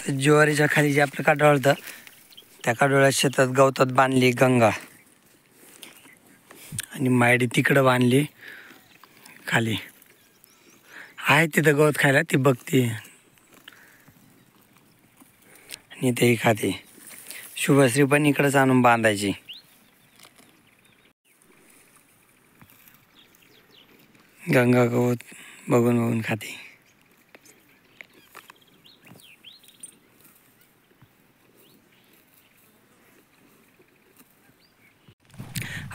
तर ज्वारीच्या खाली जे आपलं काडोळ होतं त्या काडोळ्या शेतात गवतात बांधली गंगा आणि मायडी तिकडं बांधली खाली आहे तिथं गवत खायला ती बघते आणि तेही खाते. शुभश्री पण इकडंच आणून बांधायची. गंगा गवत बघून बघून खाते.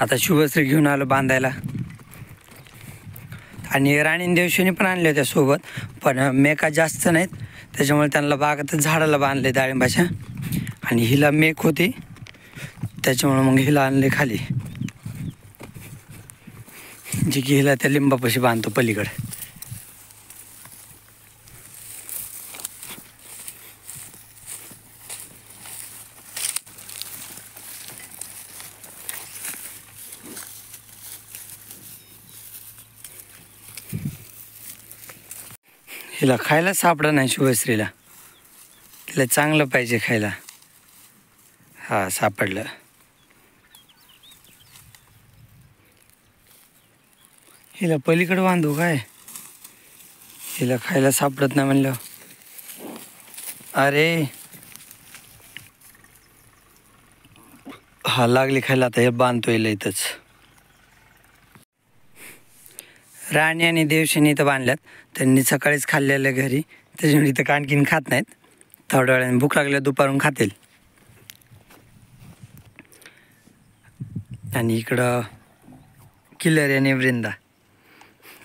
आता शुभश्री घेऊन आलो बांधायला आणि राणी देवशेनी पण आणले होत्या सोबत, पण मेका जास्त नाहीत त्याच्यामुळे त्यांना बागातच झाडाला बांधले डाळिंबाच्या आणि हिला मेक होती त्याच्यामुळे मग हिला आणले खाली, जी की हिला त्या लिंबापाशी बांधतो पलीकडे. हिला खायला सापडं नाही शुभश्रीला, तिला चांगलं पाहिजे खायला. हा सापडलं. हिला पलीकडे बांधू काय, हिला खायला सापडत नाही म्हणलं. अरे हा लागली खायला, आता हे बांधतो हिला इथंच. राणी आणि देवशेनी इथं बांधल्यात, त्यांनी सकाळीच खाल्लेलं घरी त्याच्यामुळे इथं आणखीन खात नाहीत. थोड्या वेळाने भूक लागल्या दुपारून खातील. आणि इकडं किल्लरी आणि वृंदा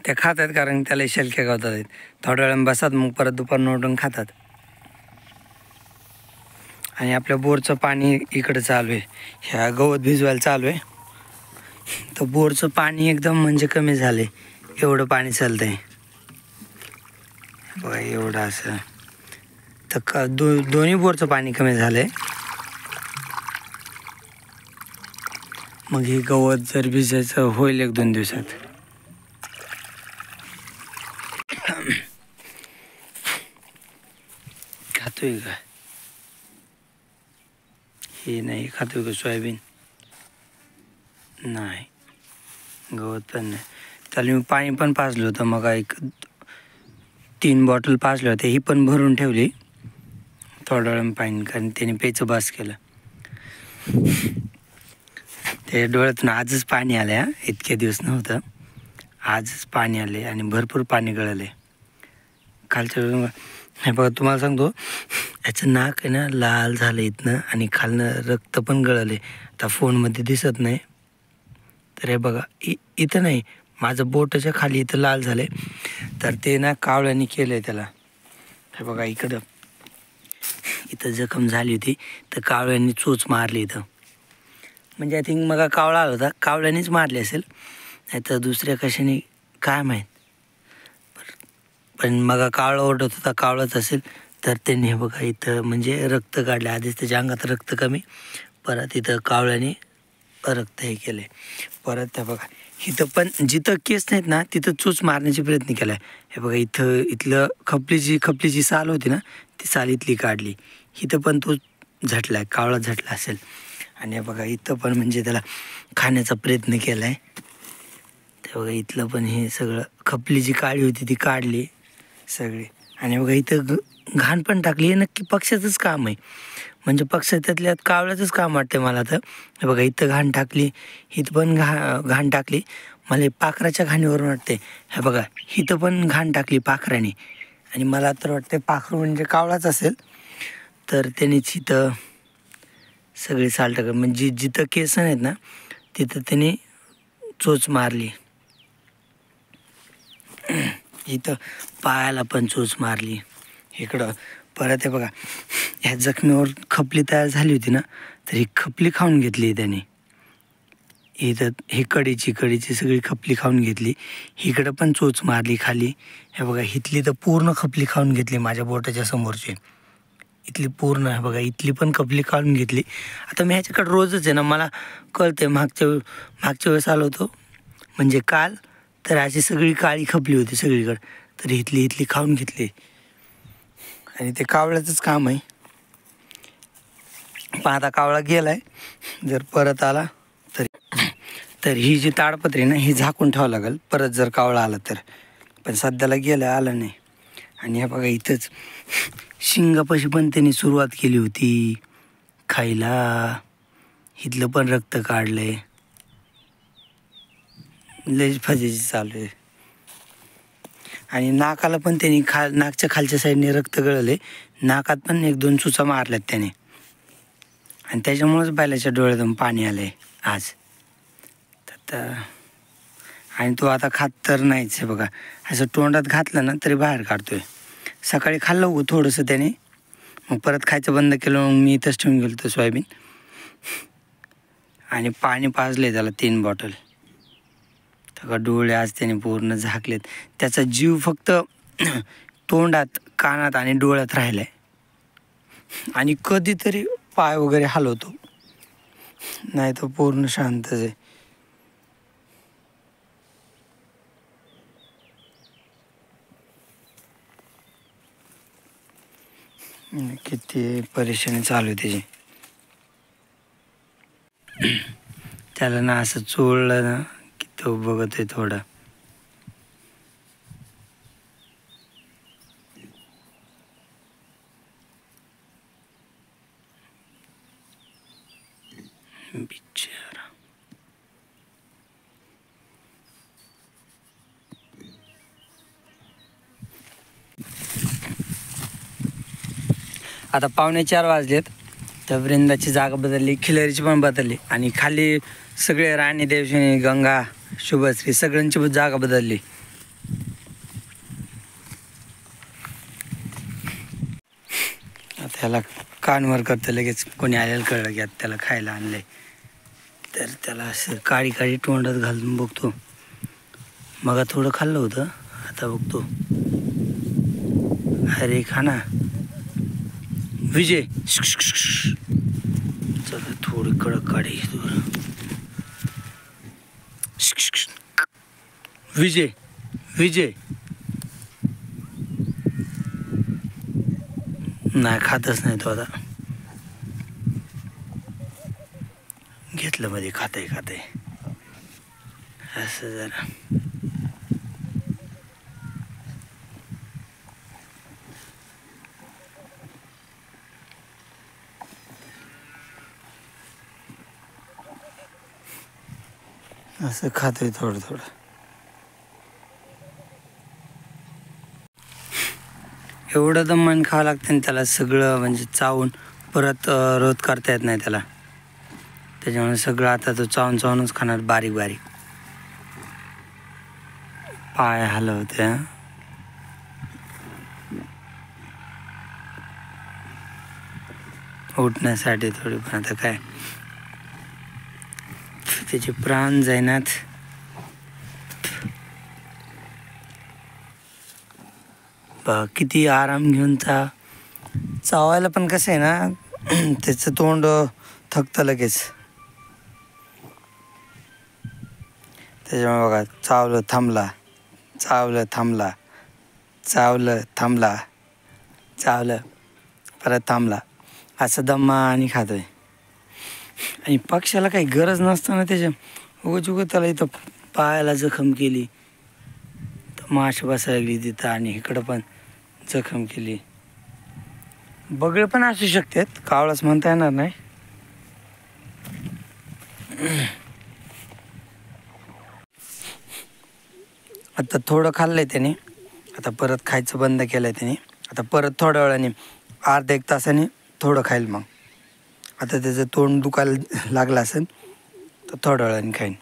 त्या खातात कारण त्याला शलक्या गावतात आहेत. थोड्या वेळाने बसतात मग परत दुपारून उठून खातात. आणि आपल्या बोरचं पाणी इकडं चालू आहे, ह्या गवत भिजवायला चालू आहे. तर बोरचं पाणी एकदम म्हणजे कमी झाले, एवढं पाणी चालतंय बघा एवढं असं. तर दोन्ही बोरचं पाणी कमी झालंय. मग हे गवत जर भिजायचं होईल 1-2 दिवसात. खातोय का हे नाही, खातोय का सोयाबीन नाही, गवत पण नाही. त्याला मी पाणी पण पाजलं होतं मग, 3 बॉटल पाजले होते, ही पण भरून ठेवली थोड्या वेळ पाणी, कारण त्याने प्यायचं बस केलं. ते डोळ्यातून आजच पाणी आलं हा, इतके दिवस नव्हतं, आजच पाणी आले आणि भरपूर पाणी गळले खालच्या. हे बघा तुम्हाला सांगतो, याचं नाक आहे ना लाल झालं इथनं आणि खालनं रक्त पण गळले. आता फोनमध्ये दिसत नाही तर हे बघा इथं नाही, माझं बोटाच्या खाली इथं लाल झाले, तर ते ना कावळ्याने केलं आहे त्याला. हे बघा इकडं इथं जखम झाली होती तर कावळ्यांनी चोच मारली इथं. म्हणजे आय थिंक मग कावळा आला होता, कावळ्यानेच मारली असेल, नाही तर दुसऱ्या कशाने काय माहीत. पण मग कावळा ओरडत होता, कावळाच असेल. तर त्यांनी हे बघा इथं म्हणजे रक्त काढले, आधीच त्याच्या अंगात रक्त कमी, परत इथं कावळ्याने रक्त हे केले. परत त्या बघा इथं पण जिथं केस नाहीत ना तिथं चोच मारण्याचा प्रयत्न केला आहे. हे बघा इथलं खपलीची साल होती ना ती साल इथली काढली, इथं पण तो झटला आहे, कावळा झटला असेल. आणि हे बघा इथं पण म्हणजे त्याला खाण्याचा प्रयत्न केला आहे. ते बघा इथलं पण हे सगळं खपली जी काळी होती ती काढली सगळी. आणि बघा इथं घाण पण टाकली. हे नक्की पक्ष्याचंच काम आहे, म्हणजे पक्ष्या त्यातल्या कावळ्याचंच काम वाटतं मला तर. हे बघा इथं घाण टाकली, इथं पण घाण टाकली. मला पाखराच्या घाणीवरून वाटते. हे बघा इथं पण घाण टाकली पाखराने, आणि मला तर वाटते पाखरू म्हणजे कावळाच असेल. तर त्यानेच इथं सगळी साल टाकली, म्हणजे जिथं केस नाहीत ना तिथं त्याने चोच मारली. इथं पायाला पण चोच मारली इकडं. परत हे बघा ह्या जखमीवर खपली तयार झाली होती ना, तर ही खपली खाऊन घेतली त्याने. इथं ही कढीची सगळी खपली खाऊन घेतली. इकडं पण चोच मारली खाली. हे बघा इथली तर पूर्ण खपली खाऊन घेतली माझ्या बोटाच्या समोरची, इथली पूर्ण. हे बघा इथली पण खपली खाऊन घेतली. आता मी ह्याच्याकडे रोजच आहे ना, मला कळते. मागच्या वेळेस आलो होतो म्हणजे काल, तर अशी सगळी काळी खपली होती सगळीकडे, तर इथली खाऊन घेतली. आणि ते कावळ्याचंच काम आहे, पण आता कावळा गेलाय. जर परत आला तर ही जी ताडपत्री ना ही झाकून ठेवावं लागेल परत जर कावळा आला तर. पण सध्याला गेला आला नाही. आणि हे बघा इथंच शिंगापाशी पण त्यांनी सुरुवात केली होती खायला. इथलं पण रक्त काढलंय. लयच फजेची चालू आहे. आणि नाकाला पण त्यांनी नाकच्या खालच्या साईडने रक्त गळले. नाकात पण 1-2 चुचा मारल्यात त्याने. आणि त्याच्यामुळेच बैलाच्या डोळ्यातून पाणी आलंय आज. तर आणि तो आता खात तर नाहीच आहे बघा. असं तोंडात घातलं ना तरी बाहेर काढतोय. सकाळी खाल्लं हो थोडंसं त्याने, मग परत खायचं बंद केलं. मग मी इथंच ठेवून गेलो होतो सोयाबीन. आणि पाणी पाजले त्याला 3 बॉटल. तर डोळे आज त्याने पूर्ण झाकलेत. त्याचा जीव फक्त तोंडात, कानात आणि डोळ्यात राहिला आहे. आणि कधीतरी पाय वगैरे हलवतो, नाही तो पूर्ण शांतच आहे. किती परेशानी चालू आहे त्याची. त्याला ना असं चोळलं ना की तो बघतोय थोडा. बिचारा. आता 3:45 वाजलेत. तर वृंदाची जागा बदलली, खिलरीची पण बदलली. आणि खाली सगळे राणी, देवशिनी, गंगा, शुभश्री सगळ्यांची जागा बदलली. त्याला कानवर करतं लगेच. कोणी आलेलं कळलं की त्याला खायला आणलंय. तर त्याला असं काळी काळी तोंडात घालून बघतो. मग थोडं खाल्लं होतं, आता बघतो. अरे खा ना विजय. चला थोडी कडक काढी. विजय विजय. नाही खातच नाही तो. आता घेतलं मध्ये खाते असं जरा. असं खातोय थोडं थोडं. एवढं दमान खावं लागतं आणि त्याला सगळं म्हणजे चावून परत रोध करता येत नाही त्याला. त्याच्यामुळे सगळं आता तो चावूनच खाणार बारीक बारीक. पाय हलवते उठण्यासाठी थोडी. पण आता काय त्याचे प्राण जाईनात. किती आराम घेऊन चावायला पण कसं आहे ना, त्याचं तोंड थकतं लगेच. त्याच्यामुळे बघा चावलं थांबला, चावलं थांबला, चावलं थांबला, चावलं परत थांबला, असं दम्मा आणि खातोय. आणि पक्षाला काही गरज नसताना त्याच्या उगच त्याला इथं पायाला जखम केली, तर माश बसायला लागली तिथं. आणि इकडं पण जखम केली. बगळे पण असू शकतात, कावळाच म्हणता येणार नाही. आता थोडं खाल्लंय त्याने, आता परत खायचं बंद केलंय त्याने. आता परत थोड्या वेळाने, अर्धा 1 तासाने थोडं खाईल. मग आता त्याचं तोंड दुखायला लागलं असेल तर थोड्या वेळाने खाईन.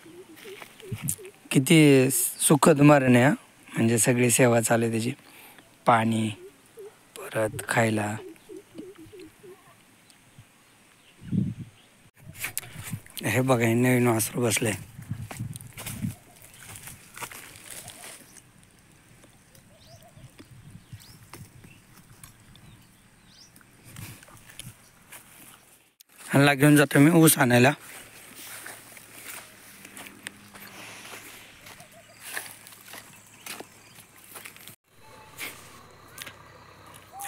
किती सुखद मरण आहे. म्हणजे सगळी सेवा चालू आहे त्याची. पाणी, परत खायला. हे बघा नवीन वासरू बसलंय. ह्याला घेऊन जातो मी ऊस आणायला.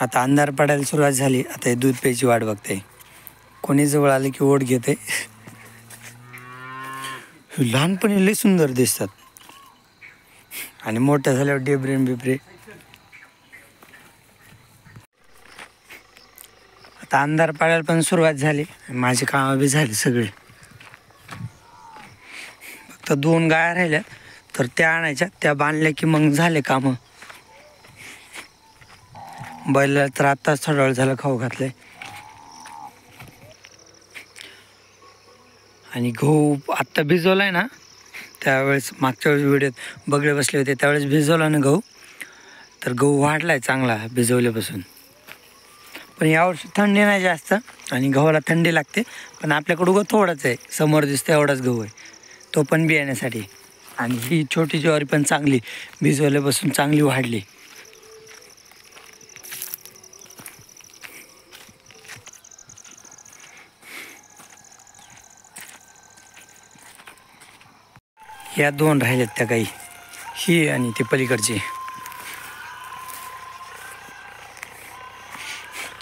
आता अंधार पडायला सुरुवात झाली. आता हे दूध प्यायची वाट बघते. कोणी जवळ आले की ओढ घेते. लहानपणी लय सुंदर दिसतात आणि मोठ्या झाल्यावर डेबरे बिबरे. आता अंधार पाडायला पण सुरुवात झाली. माझी कामं बी झाली सगळी. फक्त 2 गाया राहिल्या तर त्या आणायच्या, त्या बांधल्या की मग झाले कामं. बैलाला तर आत्ताच थोडा वेळ झाला खाऊ घातलंय. आणि गहू आत्ता भिजवलाय ना, त्यावेळेस मागच्या वेळेस व्हिडिओत बगळे बसले होते त्यावेळेस भिजवला ना गहू, तर गहू वाढलाय चांगला भिजवल्यापासून. पण यावर्षी थंडी नाही जास्त आणि गव्हाला थंडी लागते. पण आपल्याकडं उगं थोडंच आहे, समोर दिसतं एवढाच गहू आहे, तो पण बियाण्यासाठी. आणि ही छोटी ज्वारी पण चांगली भिजवल्यापासून चांगली वाढली. या 2 राहिल्यात त्या गाई, ही आणि ती पलीकडची.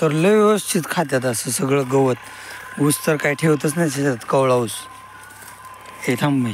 तर लय व्यवस्थित खात्यात असं सगळं गवत. ऊस तर काय ठेवतच नाही त्याच्यात, कवळा ऊस. हे थांब बाई.